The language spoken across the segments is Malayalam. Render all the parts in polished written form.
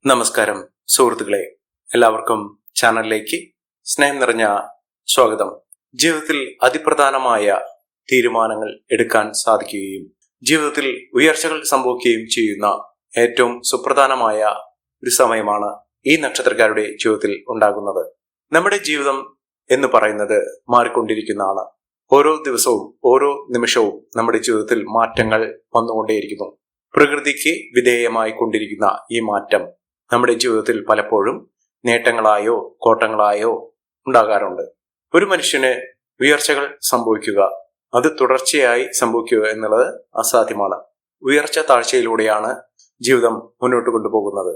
നമസ്കാരം സുഹൃത്തുക്കളെ, എല്ലാവർക്കും ചാനലിലേക്ക് സ്നേഹം നിറഞ്ഞ സ്വാഗതം. ജീവിതത്തിൽ അതിപ്രധാനമായ തീരുമാനങ്ങൾ എടുക്കാൻ സാധിക്കുകയും ജീവിതത്തിൽ ഉയർച്ചകൾ സംഭവിക്കുകയും ചെയ്യുന്ന ഏറ്റവും സുപ്രധാനമായ ഒരു സമയമാണ് ഈ നക്ഷത്രക്കാരുടെ ജീവിതത്തിൽ ഉണ്ടാകുന്നത്. നമ്മുടെ ജീവിതം എന്ന് പറയുന്നത് മാറിക്കൊണ്ടിരിക്കുന്നതാണ്. ഓരോ ദിവസവും ഓരോ നിമിഷവും നമ്മുടെ ജീവിതത്തിൽ മാറ്റങ്ങൾ വന്നുകൊണ്ടേയിരിക്കുന്നു. പ്രകൃതിക്ക് വിധേയമായി കൊണ്ടിരിക്കുന്ന ഈ മാറ്റം നമ്മുടെ ജീവിതത്തിൽ പലപ്പോഴും നേട്ടങ്ങളായോ കോട്ടങ്ങളായോ ഉണ്ടാകാറുണ്ട്. ഒരു മനുഷ്യന് ഉയർച്ചകൾ സംഭവിക്കുക, അത് തുടർച്ചയായി സംഭവിക്കുക എന്നുള്ളത് അസാധ്യമാണ്. ഉയർച്ച താഴ്ചയിലൂടെയാണ് ജീവിതം മുന്നോട്ട് കൊണ്ടുപോകുന്നത്.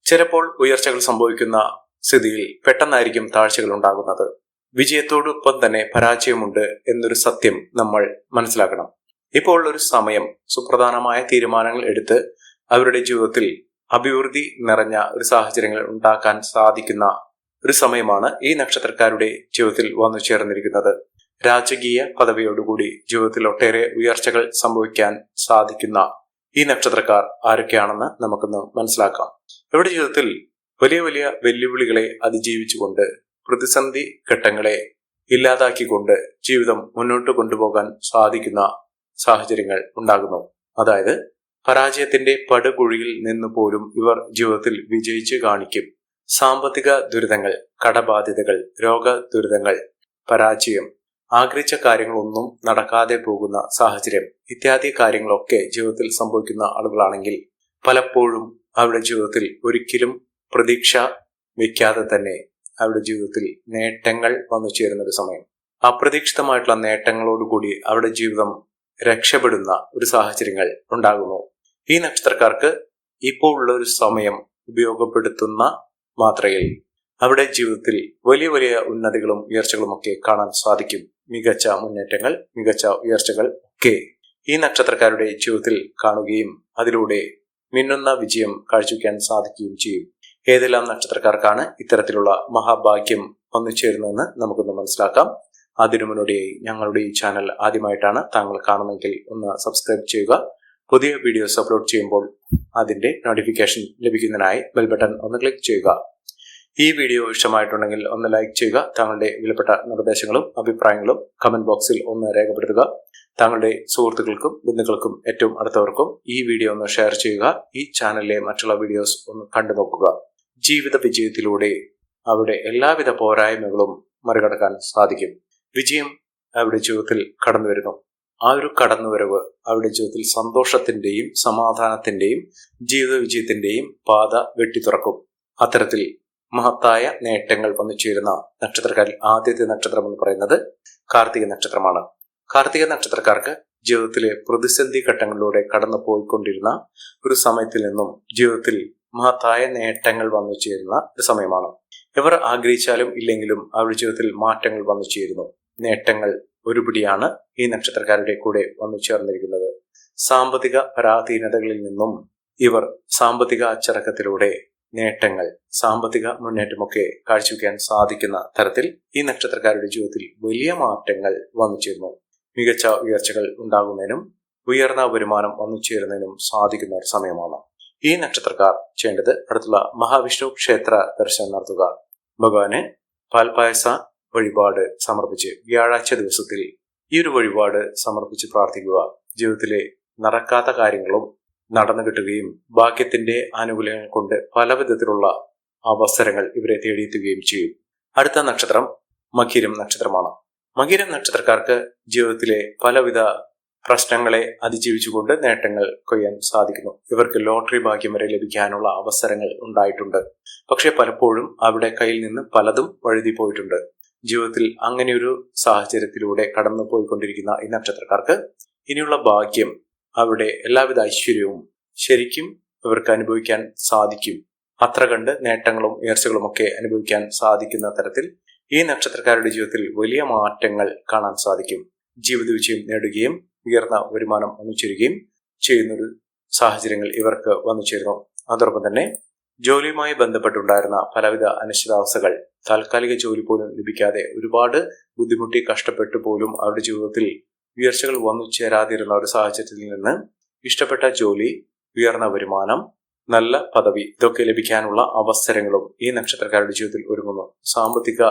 ചിലപ്പോൾ ഉയർച്ചകൾ സംഭവിക്കുന്ന സ്ഥിതിയിൽ പെട്ടെന്നായിരിക്കും താഴ്ചകൾ ഉണ്ടാകുന്നത്. വിജയത്തോടൊപ്പം തന്നെ പരാജയമുണ്ട് എന്നൊരു സത്യം നമ്മൾ മനസ്സിലാക്കണം. ഇപ്പോൾ ഒരു സമയം സുപ്രധാനമായ തീരുമാനങ്ങൾ എടുത്ത് അവരുടെ ജീവിതത്തിൽ അഭിവൃദ്ധി നിറഞ്ഞ ഒരു സാഹചര്യങ്ങൾ ഉണ്ടാക്കാൻ സാധിക്കുന്ന ഒരു സമയമാണ് ഈ നക്ഷത്രക്കാരുടെ ജീവിതത്തിൽ വന്നു ചേർന്നിരിക്കുന്നത്. രാജകീയ പദവിയോടുകൂടി ജീവിതത്തിൽ ഒട്ടേറെ ഉയർച്ചകൾ സംഭവിക്കാൻ സാധിക്കുന്ന ഈ നക്ഷത്രക്കാർ ആരൊക്കെയാണെന്ന് നമുക്കൊന്ന് മനസ്സിലാക്കാം. ഇവരുടെ ജീവിതത്തിൽ വലിയ വലിയ വെല്ലുവിളികളെ അതിജീവിച്ചുകൊണ്ട് പ്രതിസന്ധി ഘട്ടങ്ങളെ ഇല്ലാതാക്കിക്കൊണ്ട് ജീവിതം മുന്നോട്ട് കൊണ്ടുപോകാൻ സാധിക്കുന്ന സാഹചര്യങ്ങൾ ഉണ്ടാകുന്നു. അതായത് പരാജയത്തിന്റെ പടുകുഴിയിൽ നിന്ന് പോലും ഇവർ ജീവിതത്തിൽ വിജയിച്ച് കാണിക്കും. സാമ്പത്തിക ദുരിതങ്ങൾ, കടബാധ്യതകൾ, രോഗ ദുരിതങ്ങൾ, പരാജയം, ആഗ്രഹിച്ച കാര്യങ്ങളൊന്നും നടക്കാതെ പോകുന്ന സാഹചര്യം ഇത്യാദി കാര്യങ്ങളൊക്കെ ജീവിതത്തിൽ സംഭവിക്കുന്ന ആളുകളാണെങ്കിൽ പലപ്പോഴും അവരുടെ ജീവിതത്തിൽ ഒരിക്കലും പ്രതീക്ഷ വയ്ക്കാതെ തന്നെ അവരുടെ ജീവിതത്തിൽ നേട്ടങ്ങൾ വന്നു ചേരുന്ന ഒരു സമയം. അപ്രതീക്ഷിതമായിട്ടുള്ള നേട്ടങ്ങളോടുകൂടി അവരുടെ ജീവിതം രക്ഷപ്പെടുന്ന ഒരു സാഹചര്യങ്ങൾ ഉണ്ടാകുന്നു. ഈ നക്ഷത്രക്കാർക്ക് ഇപ്പോൾ ഉള്ള ഒരു സമയം ഉപയോഗപ്പെടുത്തുന്ന മാത്രയിൽ അവരുടെ ജീവിതത്തിൽ വലിയ വലിയ ഉന്നതികളും ഉയർച്ചകളും ഒക്കെ കാണാൻ സാധിക്കും. മികച്ച മുന്നേറ്റങ്ങൾ, മികച്ച ഉയർച്ചകൾ ഒക്കെ ഈ നക്ഷത്രക്കാരുടെ ജീവിതത്തിൽ കാണുകയും അതിലൂടെ മിന്നുന്ന വിജയം കാഴ്ചവെക്കാൻ സാധിക്കുകയും ചെയ്യും. ഏതെല്ലാം നക്ഷത്രക്കാർക്കാണ് ഇത്തരത്തിലുള്ള മഹാഭാഗ്യം വന്നു ചേരുന്നതെന്ന് നമുക്കൊന്ന് മനസ്സിലാക്കാം. അതിനു മുന്നോടിയായി ഞങ്ങളുടെ ഈ ചാനൽ ആദ്യമായിട്ടാണ് താങ്കൾ കാണുന്നതെങ്കിൽ ഒന്ന് സബ്സ്ക്രൈബ് ചെയ്യുക. പുതിയ വീഡിയോസ് അപ്ലോഡ് ചെയ്യുമ്പോൾ അതിന്റെ നോട്ടിഫിക്കേഷൻ ലഭിക്കുന്നതിനായി ബെൽ ബട്ടൺ ഒന്ന് ക്ലിക്ക് ചെയ്യുക. ഈ വീഡിയോ ഇഷ്ടമായിട്ടുണ്ടെങ്കിൽ ഒന്ന് ലൈക്ക് ചെയ്യുക. താങ്കളുടെ വിലപ്പെട്ട നിർദ്ദേശങ്ങളും അഭിപ്രായങ്ങളും കമന്റ് ബോക്സിൽ ഒന്ന് രേഖപ്പെടുത്തുക. താങ്കളുടെ സുഹൃത്തുക്കൾക്കും ബന്ധുക്കൾക്കും ഏറ്റവും അടുത്തവർക്കും ഈ വീഡിയോ ഒന്ന് ഷെയർ ചെയ്യുക. ഈ ചാനലിലെ മറ്റുള്ള വീഡിയോസ് ഒന്ന് കണ്ടു നോക്കുക. ജീവിത വിജയത്തിലൂടെ അവരുടെ എല്ലാവിധ പോരായ്മകളും മറികടക്കാൻ സാധിക്കും. വിജയം അവരുടെ ജീവിതത്തിൽ കടന്നു വരുന്നു. ആ ഒരു കടന്നുവരവ് അവരുടെ ജീവിതത്തിൽ സന്തോഷത്തിന്റെയും സമാധാനത്തിന്റെയും ജീവിത വിജയത്തിന്റെയും പാത വെട്ടിത്തുറക്കും. അത്തരത്തിൽ മഹത്തായ നേട്ടങ്ങൾ വന്നു ചേരുന്ന നക്ഷത്രക്കാരിൽ ആദ്യത്തെ നക്ഷത്രം എന്ന് പറയുന്നത് കാർത്തിക നക്ഷത്രമാണ്. കാർത്തിക നക്ഷത്രക്കാർക്ക് ജീവിതത്തിലെ പ്രതിസന്ധി ഘട്ടങ്ങളിലൂടെ കടന്നു പോയിക്കൊണ്ടിരുന്ന ഒരു സമയത്തിൽ നിന്നും ജീവിതത്തിൽ മഹത്തായ നേട്ടങ്ങൾ വന്നു ചേരുന്ന ഒരു സമയമാണ്. ഇവർ ആഗ്രഹിച്ചാലും ഇല്ലെങ്കിലും അവരുടെ ജീവിതത്തിൽ മാറ്റങ്ങൾ വന്നു ചേരുന്നു. നേട്ടങ്ങൾ ഒരുപിടിയാണ് ഈ നക്ഷത്രക്കാരുടെ കൂടെ വന്നു ചേർന്നിരിക്കുന്നത്. സാമ്പത്തിക പരാധീനതകളിൽ നിന്നും ഇവർ സാമ്പത്തിക അച്ചടക്കത്തിലൂടെ നേട്ടങ്ങൾ, സാമ്പത്തിക മുന്നേറ്റമൊക്കെ കാഴ്ചവെക്കാൻ സാധിക്കുന്ന തരത്തിൽ ഈ നക്ഷത്രക്കാരുടെ ജീവിതത്തിൽ വലിയ മാറ്റങ്ങൾ വന്നു ചേരുന്നു. മികച്ച ഉയർച്ചകൾ ഉണ്ടാകുന്നതിനും ഉയർന്ന വരുമാനം വന്നു ചേരുന്നതിനും സാധിക്കുന്ന ഒരു സമയമാണ്. ഈ നക്ഷത്രക്കാർ ചെയ്യേണ്ടത് അടുത്തുള്ള മഹാവിഷ്ണു ക്ഷേത്ര ദർശനം നടത്തുക. ഭഗവാന് പാൽപായസ വഴിപാട് സമർപ്പിച്ച് വ്യാഴാഴ്ച ദിവസത്തിൽ ഈ ഒരു വഴിപാട് സമർപ്പിച്ച് പ്രാർത്ഥിക്കുക. ജീവിതത്തിലെ നടക്കാത്ത കാര്യങ്ങളും നടന്നു കിട്ടുകയും ഭാഗ്യത്തിന്റെ ആനുകൂല്യങ്ങൾ കൊണ്ട് പല വിധത്തിലുള്ള അവസരങ്ങൾ ഇവരെ തേടിയെത്തുകയും ചെയ്യും. അടുത്ത നക്ഷത്രം മകീരം നക്ഷത്രമാണ്. മകീരം നക്ഷത്രക്കാർക്ക് ജീവിതത്തിലെ പലവിധ പ്രശ്നങ്ങളെ അതിജീവിച്ചുകൊണ്ട് നേട്ടങ്ങൾ കൊയ്യാൻ സാധിക്കുന്നു. ഇവർക്ക് ലോട്ടറി ഭാഗ്യം വരെ ലഭിക്കാനുള്ള അവസരങ്ങൾ ഉണ്ടായിട്ടുണ്ട്. പക്ഷെ പലപ്പോഴും അവരുടെ കയ്യിൽ നിന്ന് പലതും വഴുതി പോയിട്ടുണ്ട്. ജീവിതത്തിൽ അങ്ങനെയൊരു സാഹചര്യത്തിലൂടെ കടന്നു പോയിക്കൊണ്ടിരിക്കുന്ന ഈ നക്ഷത്രക്കാർക്ക് ഇനിയുള്ള ഭാഗ്യം, അവരുടെ എല്ലാവിധ ഐശ്വര്യവും ശരിക്കും ഇവർക്ക് അനുഭവിക്കാൻ സാധിക്കും. അത്ര കണ്ട് നേട്ടങ്ങളും ഉയർച്ചകളും ഒക്കെ അനുഭവിക്കാൻ സാധിക്കുന്ന തരത്തിൽ ഈ നക്ഷത്രക്കാരുടെ ജീവിതത്തിൽ വലിയ മാറ്റങ്ങൾ കാണാൻ സാധിക്കും. ജീവിത വിജയം നേടുകയും ഉയർന്ന വരുമാനം വന്നു ചേരുകയും ചെയ്യുന്നൊരു സാഹചര്യങ്ങൾ ഇവർക്ക് വന്നു ചേരുന്നു. അതോടൊപ്പം തന്നെ ജോലിയുമായി ബന്ധപ്പെട്ടുണ്ടായിരുന്ന പലവിധ അനിശ്ചിതാവസ്ഥകൾ, താൽക്കാലിക ജോലി പോലും ലഭിക്കാതെ ഒരുപാട് ബുദ്ധിമുട്ടി കഷ്ടപ്പെട്ടു പോലും അവരുടെ ജീവിതത്തിൽ ഉയർച്ചകൾ വന്നു ചേരാതിരുന്ന ഒരു സാഹചര്യത്തിൽ നിന്ന് ഇഷ്ടപ്പെട്ട ജോലി, ഉയർന്ന വരുമാനം, നല്ല പദവി ഇതൊക്കെ ലഭിക്കാനുള്ള അവസരങ്ങളും ഈ നക്ഷത്രക്കാരുടെ ജീവിതത്തിൽ ഒരുങ്ങുന്നു. സാമ്പത്തിക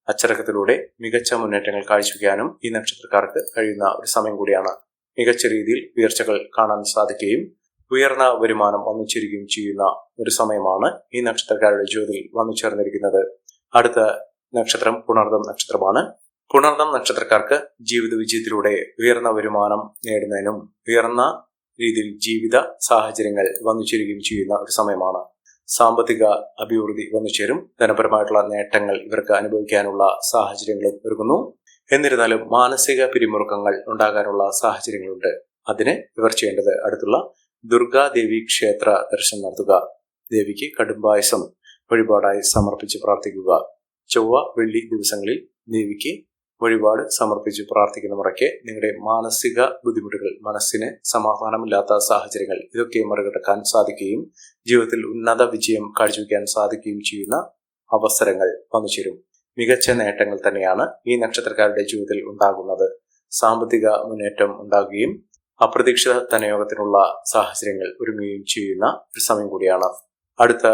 അച്ചടക്കത്തിലൂടെ മികച്ച മുന്നേറ്റങ്ങൾ കാഴ്ചവെക്കാനും ഈ നക്ഷത്രക്കാർക്ക് കഴിയുന്ന ഒരു സമയം കൂടിയാണ്. മികച്ച രീതിയിൽ ഉയർച്ചകൾ കാണാൻ സാധിക്കുകയും ഉയർന്ന വരുമാനം വന്നു ചേരുകയും ചെയ്യുന്ന ഒരു സമയമാണ് ഈ നക്ഷത്രക്കാരുടെ ജീവിതത്തിൽ വന്നു ചേർന്നിരിക്കുന്നത്. അടുത്ത നക്ഷത്രം പുണർദം നക്ഷത്രമാണ്. പുണർദം നക്ഷത്രക്കാർക്ക് ജീവിത വിജയത്തിലൂടെ ഉയർന്ന വരുമാനം നേടുന്നതിനും ഉയർന്ന രീതിയിൽ ജീവിത സാഹചര്യങ്ങൾ വന്നു ചേരുകയും ചെയ്യുന്ന ഒരു സമയമാണ്. സാമ്പത്തിക അഭിവൃദ്ധി വന്നു ചേരും. ധനപരമായിട്ടുള്ള നേട്ടങ്ങൾ ഇവർക്ക് അനുഭവിക്കാനുള്ള സാഹചര്യങ്ങളും ഒരുങ്ങുന്നു. എന്നിരുന്നാലും മാനസിക പിരിമുറുക്കങ്ങൾ ഉണ്ടാകാനുള്ള സാഹചര്യങ്ങളുണ്ട്. അതിന് ഇവർ ചെയ്യേണ്ടത് അടുത്തുള്ള ദുർഗാദേവി ക്ഷേത്ര ദർശനം നടത്തുക. ദേവിക്ക് കടുംപായസം വഴിപാടായി സമർപ്പിച്ച് പ്രാർത്ഥിക്കുക. ചൊവ്വ വെള്ളി ദിവസങ്ങളിൽ ദേവിക്ക് വഴിപാട് സമർപ്പിച്ച് പ്രാർത്ഥിക്കുന്ന മുറയ്ക്ക് നിങ്ങളുടെ മാനസിക ബുദ്ധിമുട്ടുകൾ, മനസ്സിന് സമാധാനമില്ലാത്ത സാഹചര്യങ്ങൾ ഇതൊക്കെ മറികടക്കാൻ സാധിക്കുകയും ജീവിതത്തിൽ ഉന്നത വിജയം കാഴ്ചവെക്കാൻ സാധിക്കുകയും ചെയ്യുന്ന അവസരങ്ങൾ വന്നു ചേരും. മികച്ച നേട്ടങ്ങൾ തന്നെയാണ് ഈ നക്ഷത്രക്കാരുടെ ജീവിതത്തിൽ ഉണ്ടാകുന്നത്. സാമ്പത്തിക മുന്നേറ്റം ഉണ്ടാകുകയും അപ്രതീക്ഷിത ധനയോഗത്തിനുള്ള സാഹചര്യങ്ങൾ ഒരുങ്ങുകയും ചെയ്യുന്ന ഒരു സമയം കൂടിയാണ്. അടുത്ത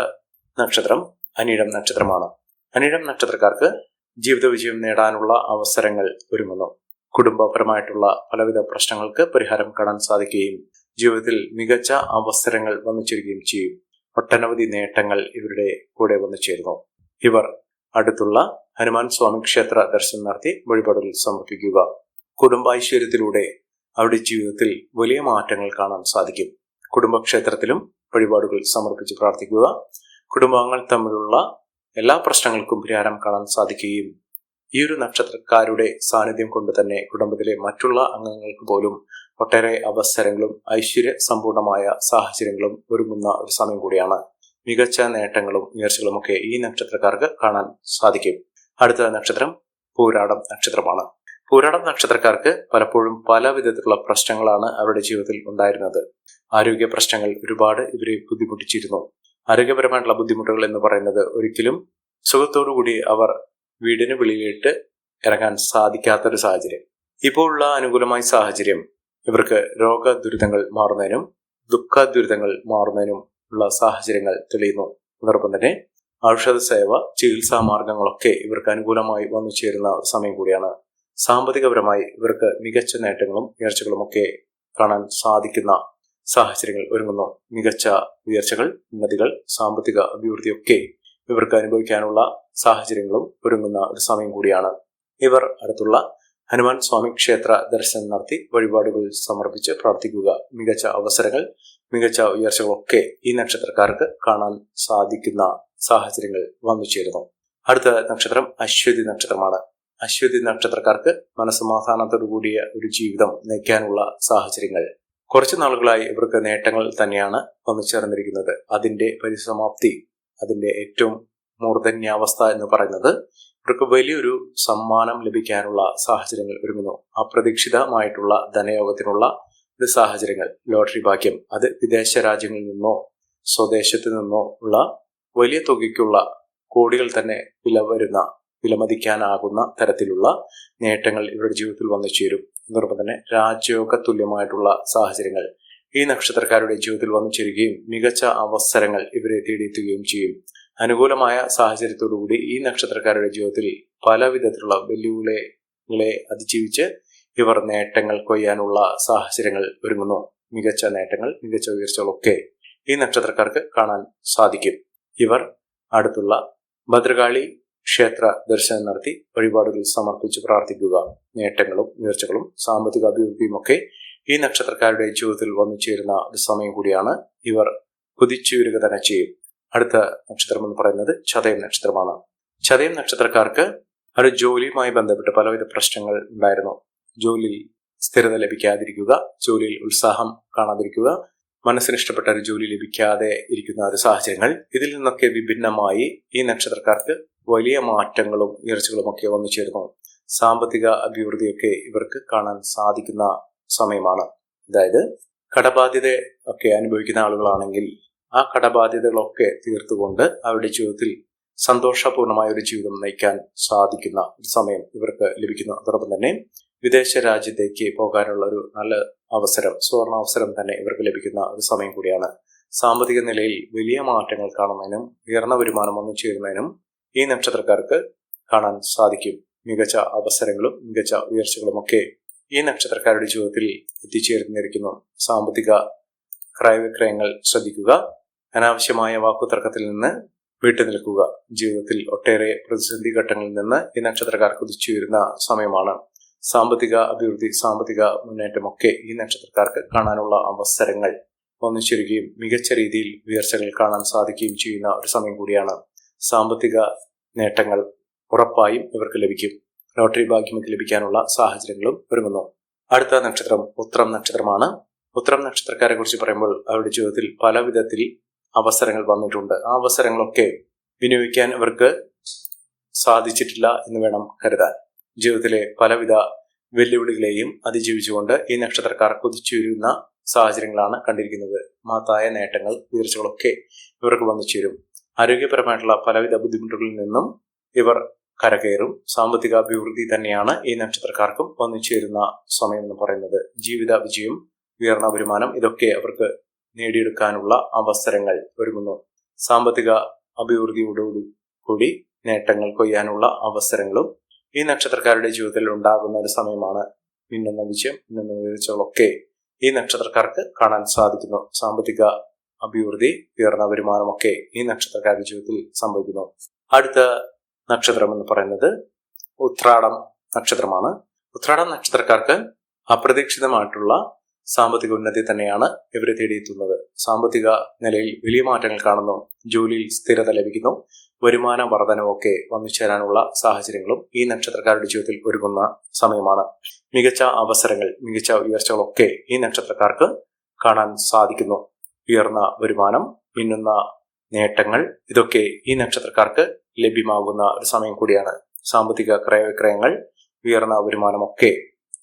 നക്ഷത്രം അനിഴം നക്ഷത്രമാണ്. അനിഴം നക്ഷത്രക്കാർക്ക് ജീവിത വിജയം നേടാനുള്ള അവസരങ്ങൾ ഒരുങ്ങുന്നു. കുടുംബപരമായിട്ടുള്ള പലവിധ പ്രശ്നങ്ങൾക്ക് പരിഹാരം കാണാൻ സാധിക്കുകയും ജീവിതത്തിൽ മികച്ച അവസരങ്ങൾ വന്നു ചേരുകയും ചെയ്യും. ഒട്ടനവധി നേട്ടങ്ങൾ ഇവരുടെ കൂടെ വന്നു ചേരുന്നു. ഇവർ അടുത്തുള്ള ഹനുമാൻ സ്വാമി ക്ഷേത്ര ദർശനം നടത്തി വഴിപാടുകൾ സമർപ്പിക്കുക. കുടുംബൈശ്വര്യത്തിലൂടെ അവരുടെ ജീവിതത്തിൽ വലിയ മാറ്റങ്ങൾ കാണാൻ സാധിക്കും. കുടുംബക്ഷേത്രത്തിലും വഴിപാടുകൾ സമർപ്പിച്ച് പ്രാർത്ഥിക്കുക. കുടുംബാംഗങ്ങൾ തമ്മിലുള്ള എല്ലാ പ്രശ്നങ്ങൾക്കും പരിഹാരം കാണാൻ സാധിക്കുകയും ഈ ഒരു നക്ഷത്രക്കാരുടെ സാന്നിധ്യം കൊണ്ട് തന്നെ കുടുംബത്തിലെ മറ്റുള്ള അംഗങ്ങൾക്ക് പോലും ഒട്ടേറെ അവസരങ്ങളും ഐശ്വര്യ സമ്പൂർണമായ സാഹചര്യങ്ങളും ഒരുങ്ങുന്ന ഒരു സമയം കൂടിയാണ്. മികച്ച നേട്ടങ്ങളും ഉയർച്ചകളും ഒക്കെ ഈ നക്ഷത്രക്കാർക്ക് കാണാൻ സാധിക്കും. അടുത്ത നക്ഷത്രം പൂരാടം നക്ഷത്രമാണ്. പൂരാടം നക്ഷത്രക്കാർക്ക് പലപ്പോഴും പല വിധത്തിലുള്ള പ്രശ്നങ്ങളാണ് അവരുടെ ജീവിതത്തിൽ ഉണ്ടായിരുന്നത്. ആരോഗ്യ പ്രശ്നങ്ങൾ ഒരുപാട് ഇവരെ ബുദ്ധിമുട്ടിച്ചിരുന്നു. ആരോഗ്യപരമായിട്ടുള്ള ബുദ്ധിമുട്ടുകൾ എന്ന് പറയുന്നത് ഒരിക്കലും സുഖത്തോടുകൂടി അവർ വീടിന് വെളിയിലിട്ട് ഇറങ്ങാൻ സാധിക്കാത്തൊരു സാഹചര്യം. ഇപ്പോൾ ഉള്ള അനുകൂലമായ സാഹചര്യം ഇവർക്ക് രോഗ ദുരിതങ്ങൾ മാറുന്നതിനും ദുഃഖ ദുരിതങ്ങൾ മാറുന്നതിനും ഉള്ള സാഹചര്യങ്ങൾ തെളിയുന്നു. അതോടൊപ്പം തന്നെ ഔഷധ സേവ, ചികിത്സാ മാർഗങ്ങളൊക്കെ ഇവർക്ക് അനുകൂലമായി വന്നു ചേരുന്ന സമയം കൂടിയാണ്. സാമ്പത്തികപരമായി ഇവർക്ക് മികച്ച നേട്ടങ്ങളും ഉയർച്ചകളും ഒക്കെ കാണാൻ സാധിക്കുന്ന സാഹചര്യങ്ങൾ ഒരുങ്ങുന്നു. മികച്ച ഉയർച്ചകൾ, ഉന്നതികൾ, സാമ്പത്തിക അഭിവൃദ്ധിയൊക്കെ ഇവർക്ക് അനുഭവിക്കാനുള്ള സാഹചര്യങ്ങളും ഒരുങ്ങുന്ന ഒരു സമയം കൂടിയാണ്. ഇവർ അടുത്തുള്ള ഹനുമാൻ സ്വാമി ക്ഷേത്ര ദർശനം നടത്തി വഴിപാടുകൾ സമർപ്പിച്ച് പ്രാർത്ഥിക്കുക. മികച്ച അവസരങ്ങൾ, മികച്ച ഉയർച്ചകളൊക്കെ ഈ നക്ഷത്രക്കാർക്ക് കാണാൻ സാധിക്കുന്ന സാഹചര്യങ്ങൾ വന്നു ചേരുന്നു. അടുത്ത നക്ഷത്രം അശ്വതി നക്ഷത്രമാണ്. അശ്വതി നക്ഷത്രക്കാർക്ക് മനസ്സമാധാനത്തോടു കൂടിയ ഒരു ജീവിതം നയിക്കാനുള്ള സാഹചര്യങ്ങൾ കുറച്ചു നാളുകളായി ഇവർക്ക് നേട്ടങ്ങൾ തന്നെയാണ് വന്നു ചേർന്നിരിക്കുന്നത്. അതിന്റെ പരിസമാപ്തി, അതിന്റെ ഏറ്റവും മൂർധന്യാവസ്ഥ എന്ന് പറയുന്നത് ഇവർക്ക് വലിയൊരു സമ്മാനം ലഭിക്കാനുള്ള സാഹചര്യങ്ങൾ ഒരുങ്ങുന്നു. അപ്രതീക്ഷിതമായിട്ടുള്ള ധനയോഗത്തിനുള്ള സാഹചര്യങ്ങൾ, ലോട്ടറി ഭാഗ്യം, അത് വിദേശ രാജ്യങ്ങളിൽ നിന്നോ സ്വദേശത്ത് നിന്നോ ഉള്ള വലിയ തുകയ്ക്കുള്ള കോടികൾ തന്നെ വിലമതിക്കാനാകുന്ന തരത്തിലുള്ള നേട്ടങ്ങൾ ഇവരുടെ ജീവിതത്തിൽ വന്നു ചേരും. അതോടൊപ്പം തന്നെ രാജയോഗ തുല്യമായിട്ടുള്ള സാഹചര്യങ്ങൾ ഈ നക്ഷത്രക്കാരുടെ ജീവിതത്തിൽ വന്നു ചേരുകയും മികച്ച അവസരങ്ങൾ ഇവരെ തേടിയെത്തുകയും ചെയ്യും. അനുകൂലമായ സാഹചര്യത്തോടുകൂടി ഈ നക്ഷത്രക്കാരുടെ ജീവിതത്തിൽ പല വിധത്തിലുള്ള വെല്ലുവിളികളെ അതിജീവിച്ച് ഇവർ നേട്ടങ്ങൾ കൊയ്യാനുള്ള സാഹചര്യങ്ങൾ ഒരുങ്ങുന്നു. മികച്ച നേട്ടങ്ങൾ, മികച്ച ഉയർച്ചകളൊക്കെ ഈ നക്ഷത്രക്കാർക്ക് കാണാൻ സാധിക്കും. ഇവർ അടുത്തുള്ള ഭദ്രകാളി ക്ഷേത്ര ദർശനം നടത്തി വഴിപാടുകൾ സമർപ്പിച്ച് പ്രാർത്ഥിക്കുക. നേട്ടങ്ങളും ഉയർച്ചകളും സാമ്പത്തിക അഭിവൃദ്ധിയും ഒക്കെ ഈ നക്ഷത്രക്കാരുടെ ജീവിതത്തിൽ വന്നു ചേരുന്ന ഒരു സമയം കൂടിയാണ്. ഇവർ കുതിച്ചുയരുക തന്നെ ചെയ്യും. അടുത്ത നക്ഷത്രം എന്ന് പറയുന്നത് ചതയം നക്ഷത്രമാണ്. ചതയം നക്ഷത്രക്കാർക്ക് ഒരു ജോലിയുമായി ബന്ധപ്പെട്ട് പലവിധ പ്രശ്നങ്ങൾ ഉണ്ടായിരുന്നു. ജോലിയിൽ സ്ഥിരത ലഭിക്കാതിരിക്കുക, ജോലിയിൽ ഉത്സാഹം കാണാതിരിക്കുക, മനസ്സിന് ഇഷ്ടപ്പെട്ട ഒരു ജോലി ലഭിക്കാതെ ഇരിക്കുന്ന ഒരു സാഹചര്യങ്ങൾ, ഇതിൽ നിന്നൊക്കെ വിഭിന്നമായി ഈ നക്ഷത്രക്കാർക്ക് വലിയ മാറ്റങ്ങളും ഉയർച്ചകളും ഒക്കെ വന്നു ചേർന്നു. സാമ്പത്തിക അഭിവൃദ്ധിയൊക്കെ ഇവർക്ക് കാണാൻ സാധിക്കുന്ന സമയമാണ്. അതായത് കടബാധ്യത ഒക്കെ അനുഭവിക്കുന്ന ആളുകളാണെങ്കിൽ ആ കടബാധ്യതകളൊക്കെ തീർത്തുകൊണ്ട് അവരുടെ ജീവിതത്തിൽ സന്തോഷപൂർണമായ ഒരു ജീവിതം നയിക്കാൻ സാധിക്കുന്ന ഒരു സമയം ഇവർക്ക് ലഭിക്കുന്നു. അതോടൊപ്പം തന്നെ വിദേശ രാജ്യത്തേക്ക് പോകാനുള്ള ഒരു നല്ല അവസരം, സുവർണാവസരം തന്നെ ഇവർക്ക് ലഭിക്കുന്ന ഒരു സമയം കൂടിയാണ്. സാമ്പത്തിക നിലയിൽ വലിയ മാറ്റങ്ങൾ കാണുന്നതിനും ഉയർന്ന വരുമാനം വന്നു ചേരുന്നതിനും ഈ നക്ഷത്രക്കാർക്ക് കാണാൻ സാധിക്കും. മികച്ച അവസരങ്ങളും മികച്ച ഉയർച്ചകളുമൊക്കെ ഈ നക്ഷത്രക്കാരുടെ ജീവിതത്തിൽ എത്തിച്ചേർന്നിരിക്കുന്നു. സാമ്പത്തിക ക്രയവിക്രയങ്ങൾ ശ്രദ്ധിക്കുക. അനാവശ്യമായ വാക്കുതർക്കത്തിൽ നിന്ന് വിട്ടുനിൽക്കുക. ജീവിതത്തിൽ ഒട്ടേറെ പ്രതിസന്ധി ഘട്ടങ്ങളിൽ നിന്ന് ഈ നക്ഷത്രക്കാർ കുതിച്ചുയരുന്ന സമയമാണ്. സാമ്പത്തിക അഭിവൃദ്ധി, സാമ്പത്തിക മുന്നേറ്റമൊക്കെ ഈ നക്ഷത്രക്കാർക്ക് കാണാനുള്ള അവസരങ്ങൾ ഒന്നിച്ചിരിക്കുകയും മികച്ച രീതിയിൽ ഉയർച്ചകൾ കാണാൻ സാധിക്കുകയും ചെയ്യുന്ന ഒരു സമയം കൂടിയാണ്. സാമ്പത്തിക നേട്ടങ്ങൾ ഉറപ്പായും ഇവർക്ക് ലഭിക്കും. ലോട്ടറി ഭാഗ്യമൊക്കെ ലഭിക്കാനുള്ള സാഹചര്യങ്ങളും ഒരുങ്ങുന്നു. അടുത്ത നക്ഷത്രം ഉത്രം നക്ഷത്രമാണ്. ഉത്രം നക്ഷത്രക്കാരെ കുറിച്ച് പറയുമ്പോൾ അവരുടെ ജീവിതത്തിൽ പല വിധത്തിൽ അവസരങ്ങൾ വന്നിട്ടുണ്ട്. ആ അവസരങ്ങളൊക്കെ വിനിയോഗിക്കാൻ ഇവർക്ക് സാധിച്ചിട്ടില്ല എന്ന് വേണം കരുതാൻ. ജീവിതത്തിലെ പലവിധ വെല്ലുവിളികളെയും അതിജീവിച്ചുകൊണ്ട് ഈ നക്ഷത്രക്കാർ കുതിച്ചുയരുന്ന സാഹചര്യങ്ങളാണ് കണ്ടിരിക്കുന്നത്. മഹത്തായ നേട്ടങ്ങൾ, ഉയർച്ചകളൊക്കെ ഇവർക്ക് വന്നു ചേരും. ആരോഗ്യപരമായിട്ടുള്ള പലവിധ ബുദ്ധിമുട്ടുകളിൽ നിന്നും ഇവർ കരകയറും. സാമ്പത്തിക അഭിവൃദ്ധി തന്നെയാണ് ഈ നക്ഷത്രക്കാർക്കും വന്നു ചേരുന്ന സമയം എന്ന് പറയുന്നത്. ജീവിത വിജയം, ഉയർന്ന വരുമാനം ഇതൊക്കെ അവർക്ക് നേടിയെടുക്കാനുള്ള അവസരങ്ങൾ ഒരുങ്ങുന്നു. സാമ്പത്തിക അഭിവൃദ്ധിയോടുകൂടി നേട്ടങ്ങൾ കൊയ്യാനുള്ള അവസരങ്ങളും ഈ നക്ഷത്രക്കാരുടെ ജീവിതത്തിൽ ഉണ്ടാകുന്ന ഒരു സമയമാണ്. മിന്നുന്ന വിജയം, മിന്നുന്ന ഉയർച്ചകളൊക്കെ ഈ നക്ഷത്രക്കാർക്ക് കാണാൻ സാധിക്കുന്നു. സാമ്പത്തിക അഭിവൃദ്ധി, ഉയർന്ന വരുമാനമൊക്കെ ഈ നക്ഷത്രക്കാരുടെ ജീവിതത്തിൽ സംഭവിക്കുന്നു. അടുത്ത നക്ഷത്രം എന്ന് പറയുന്നത് ഉത്രാടം നക്ഷത്രമാണ്. ഉത്രാടം നക്ഷത്രക്കാർക്ക് അപ്രതീക്ഷിതമായിട്ടുള്ള സാമ്പത്തിക ഉന്നതി തന്നെയാണ് ഇവരെ തേടിയെത്തുന്നത്. സാമ്പത്തിക നിലയിൽ വലിയ മാറ്റങ്ങൾ കാണുന്നു. ജോലിയിൽ സ്ഥിരത ലഭിക്കുന്നു. വരുമാന വർധനവൊക്കെ വന്നു ചേരാനുള്ള സാഹചര്യങ്ങളും ഈ നക്ഷത്രക്കാരുടെ ജീവിതത്തിൽ ഒരുങ്ങുന്ന സമയമാണ്. മികച്ച അവസരങ്ങൾ, മികച്ച ഉയർച്ചകളൊക്കെ ഈ നക്ഷത്രക്കാർക്ക് കാണാൻ സാധിക്കുന്നു. ഉയർന്ന വരുമാനം, മിന്നുന്ന നേട്ടങ്ങൾ ഇതൊക്കെ ഈ നക്ഷത്രക്കാർക്ക് ലഭ്യമാകുന്ന ഒരു സമയം കൂടിയാണ്. സാമ്പത്തിക ക്രയവിക്രയങ്ങൾ, ഉയർന്ന വരുമാനമൊക്കെ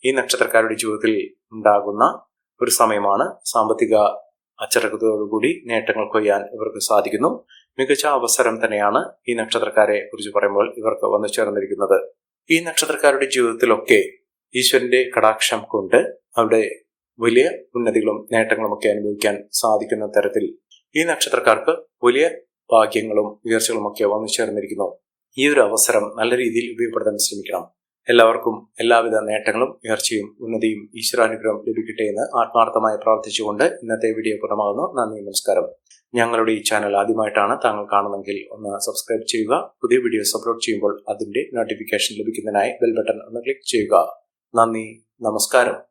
ഈ നക്ഷത്രക്കാരുടെ ജീവിതത്തിൽ ഉണ്ടാകുന്ന ഒരു സമയമാണ്. സാമ്പത്തിക അച്ചടക്കത്തോടുകൂടി നേട്ടങ്ങൾ കൊയ്യാൻ ഇവർക്ക് സാധിക്കുന്നു. മികച്ച അവസരം തന്നെയാണ് ഈ നക്ഷത്രക്കാരെ കുറിച്ച് പറയുമ്പോൾ ഇവർക്ക് വന്നു ചേർന്നിരിക്കുന്നത്. ഈ നക്ഷത്രക്കാരുടെ ജീവിതത്തിലൊക്കെ ഈശ്വരന്റെ കടാക്ഷം കൊണ്ട് അവിടെ വലിയ ഉന്നതികളും നേട്ടങ്ങളും ഒക്കെ അനുഭവിക്കാൻ സാധിക്കുന്ന തരത്തിൽ ഈ നക്ഷത്രക്കാർക്ക് വലിയ ഭാഗ്യങ്ങളും ഉയർച്ചകളും ഒക്കെ വന്നു ചേർന്നിരിക്കുന്നു. ഈ ഒരു അവസരം നല്ല രീതിയിൽ ഉപയോഗപ്പെടുത്താൻ ശ്രമിക്കണം. എല്ലാവർക്കും എല്ലാവിധ നേട്ടങ്ങളും ഉയർച്ചയും ഉന്നതിയും ഈശ്വരാനുഗ്രഹം ലഭിക്കട്ടെ എന്ന് ആത്മാർത്ഥമായി പ്രാർത്ഥിച്ചുകൊണ്ട് ഇന്നത്തെ വീഡിയോ പൂർണ്ണമാകുന്നു. നന്ദി, നമസ്കാരം. ഞങ്ങളുടെ ഈ ചാനൽ ആദ്യമായിട്ടാണ് താങ്കൾ കാണുന്നതെങ്കിൽ ഒന്ന് സബ്സ്ക്രൈബ് ചെയ്യുക. പുതിയ വീഡിയോസ് അപ്ലോഡ് ചെയ്യുമ്പോൾ അതിന്റെ നോട്ടിഫിക്കേഷൻ ലഭിക്കുന്നതിനായി ബെൽ ബട്ടൺ ഒന്ന് ക്ലിക്ക് ചെയ്യുക. നന്ദി, നമസ്കാരം.